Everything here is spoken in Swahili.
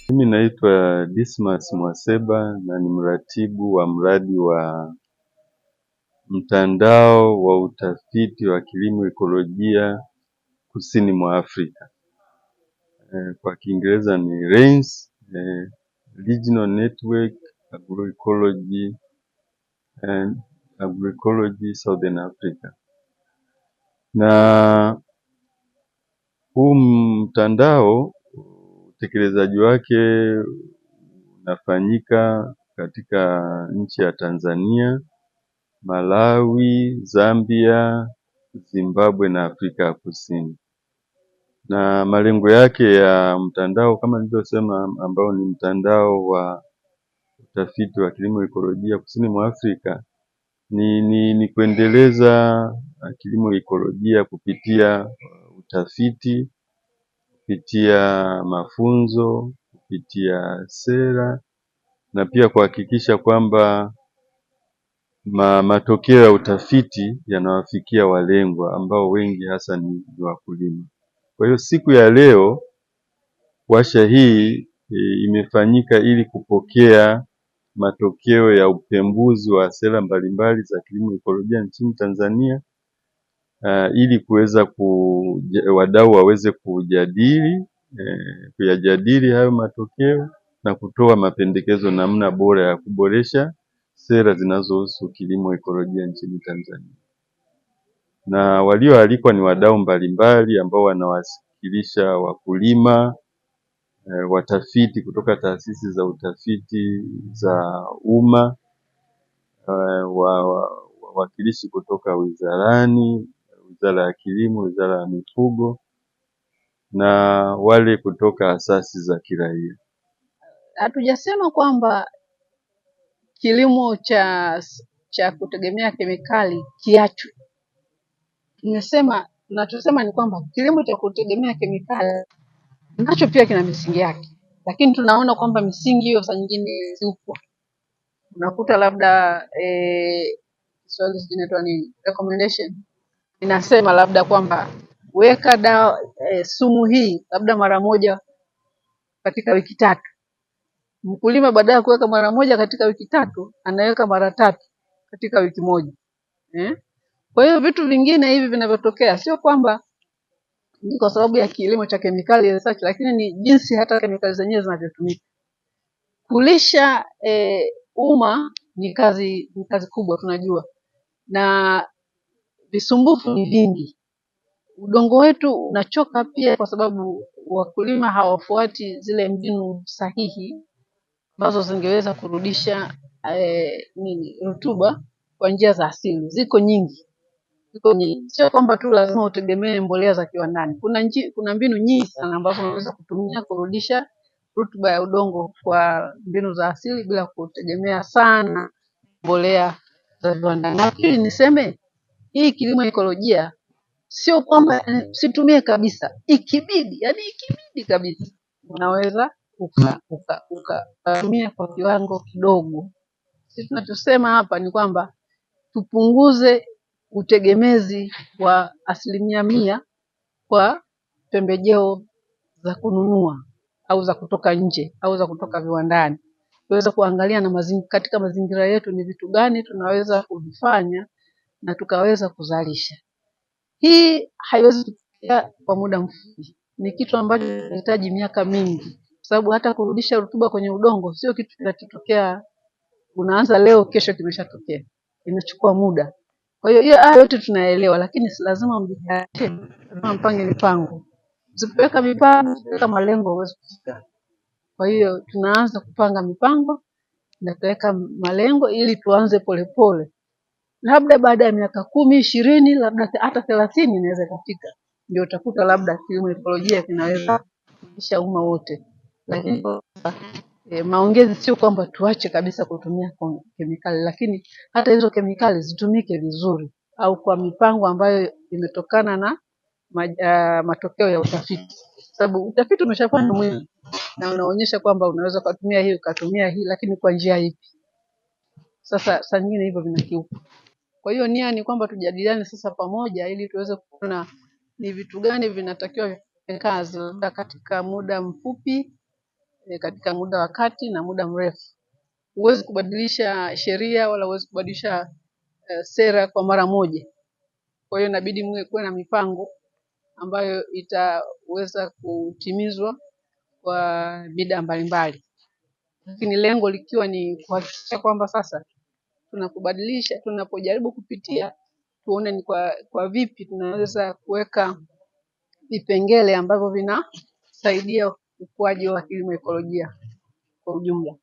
Mimi naitwa Dismas Mwaseba na ni mratibu wa mradi wa mtandao wa utafiti wa kilimo ekolojia kusini mwa Afrika. Kwa Kiingereza ni RANES, Regional Network Agroecology Southern Africa. Na huu mtandao utekelezaji wake unafanyika katika nchi ya Tanzania, Malawi, Zambia, Zimbabwe na Afrika ya Kusini. Na malengo yake ya mtandao kama nilivyosema, ambao ni mtandao wa utafiti wa kilimo ekolojia kusini mwa Afrika ni kuendeleza kilimo ekolojia kupitia utafiti, kupitia mafunzo, kupitia sera na pia kuhakikisha kwamba matokeo ya utafiti yanawafikia walengwa ambao wengi hasa ni wakulima. Kwa hiyo siku ya leo warsha hii imefanyika ili kupokea matokeo ya upembuzi wa sera mbalimbali za kilimo ekolojia nchini Tanzania, ili kuweza wadau waweze kuyajadili hayo matokeo na kutoa mapendekezo namna bora ya kuboresha sera zinazohusu kilimo ekolojia nchini Tanzania. Na walioalikwa ni wadau mbalimbali ambao wanawakilisha wakulima, watafiti kutoka taasisi za utafiti za umma, wawakilishi kutoka wizarani, Wizara ya Kilimo, Wizara ya Mifugo na wale kutoka asasi za kiraia. Hatujasema kwamba kilimo cha kutegemea kemikali kiachwe. Tunachosema ni kwamba kilimo cha kutegemea kemikali nacho pia kina misingi yake, lakini tunaona kwamba misingi hiyo saa nyingine zipo. Unakuta labda Kiswahili inaitwa nini, recommendation inasema labda kwamba weka dawa sumu hii labda mara moja katika wiki 3. Mkulima baada ya kuweka mara moja katika wiki 3 anaweka mara 3 katika wiki moja. Kwa hiyo vitu vingine hivi vinavyotokea sio kwamba ni kwa sababu ya kilimo cha kemikali research, lakini ni jinsi hata kemikali zenyewe zinavyotumika. Kulisha umma ni kazi kubwa tunajua, na visumbufu ni vingi. Udongo wetu unachoka pia kwa sababu wakulima hawafuati zile mbinu sahihi ambazo zingeweza kurudisha rutuba kwa njia za asili. Ziko nyingi. Sio kwamba tu lazima utegemee mbolea za kiwandani. Kuna mbinu nyingi sana ambazo unaweza kutumia kurudisha rutuba ya udongo kwa mbinu za asili bila kutegemea sana mbolea za viwandani. Lakini niseme hii kilimo ekolojia sio kwamba situmie kabisa. Ikibidi kabisa unaweza ukatumia kwa kiwango kidogo. Sisi tunachosema hapa ni kwamba tupunguze utegemezi wa 100% kwa pembejeo za kununua au za kutoka nje au za kutoka viwandani. Tuweza kuangalia na katika mazingira yetu ni vitu gani tunaweza kuvifanya na tukaweza kuzalisha. Hii haiwezi kutokea kwa muda mfupi. Ni kitu ambacho kinahitaji miaka mingi. Sababu hata kurudisha rutuba kwenye udongo sio kitu kinachotokea unaanza leo kesho kimeshatokea. Inachukua muda. Kwa hiyo yote tunaelewa, lakini si lazima mjitayarishe, lazima mpange mipango. Usipoweka mipango, usipoweka malengo huwezi kufika. Kwa hiyo tunaanza kupanga mipango na kuweka malengo ili tuanze polepole. Labda baada ya miaka 10, 20, labda hata 30 inaweza kufika. Ndio utakuta labda kilimo ekolojia kinaweza kulisha umma wote. Lakini maongezi sio kwamba tuache kabisa kutumia kemikali, lakini hata hizo kemikali zitumike vizuri au kwa mipango ambayo imetokana na matokeo ya utafiti. Sababu utafiti umeshafanywa mwingi na unaonyesha kwamba unaweza kutumia hii lakini kwa njia ipi. Sasa saa nyingine hivyo vinakiuka. Kwa hiyo nia ni kwamba tujadiliane sasa pamoja ili tuweze kuona ni vitu gani vinatakiwa vifanye kazi labda katika muda mfupi katika muda wa kati na muda mrefu. Huwezi kubadilisha sheria wala huwezi kubadilisha sera kwa mara moja. Kwa hiyo inabidi kuwe na mipango ambayo itaweza kutimizwa kwa bidhaa mbalimbali, lakini lengo likiwa ni kuhakikisha kwamba sasa tunapojaribu kupitia tuone ni kwa vipi tunaweza kuweka vipengele ambavyo vinasaidia ukuaji wa kilimo ekolojia kwa ujumla.